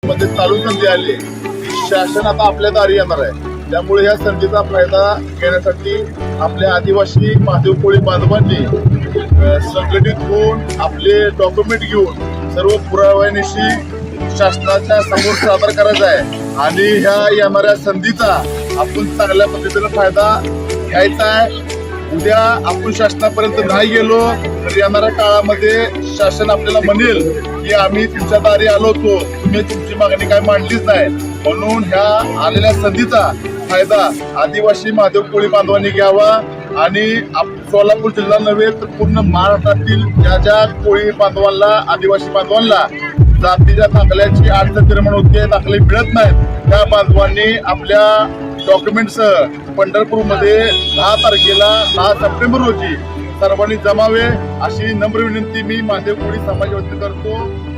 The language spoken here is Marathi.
मध्ये चालू संधी आली, शासन आता आपल्या दारी येणार आहे. त्यामुळे या संधीचा फायदा घेण्यासाठी आपल्या आदिवासी महादेव कोळी बांधवांनी संघटित होऊन आपले डॉक्युमेंट घेऊन सर्व पुराव्यानिशी शासनाच्या समोर सादर करायचा आहे आणि ह्या येणाऱ्या संधीचा आपण चांगल्या पद्धतीने फायदा घ्यायचा आहे. उद्या आपण शासनापर्यंत नाही गेलो तर येणाऱ्या काळामध्ये शासन आपल्याला म्हणेल की आम्ही तुमच्या दारी आलो होतो, तुम्ही तुमची मागणी काय मांडलीच नाही. म्हणून ह्या आलेल्या संधीचा फायदा आदिवासी महादेव कोळी बांधवांनी घ्यावा आणि सोलापूर जिल्हा नव्हे तर पूर्ण महाराष्ट्रातील ज्या ज्या कोळी बांधवांना, आदिवासी बांधवांना जातीच्या दाखल्याची अडचण निर्माण होते, दाखले मिळत नाहीत, त्या बांधवांनी आपल्या डॉक्युमेंटसह पंढरपूरमध्ये 10 सप्टेंबर रोजी सर्वांनी जमावे अशी नम्र विनंती मी महादेव कोळी समाज वतीने करतो.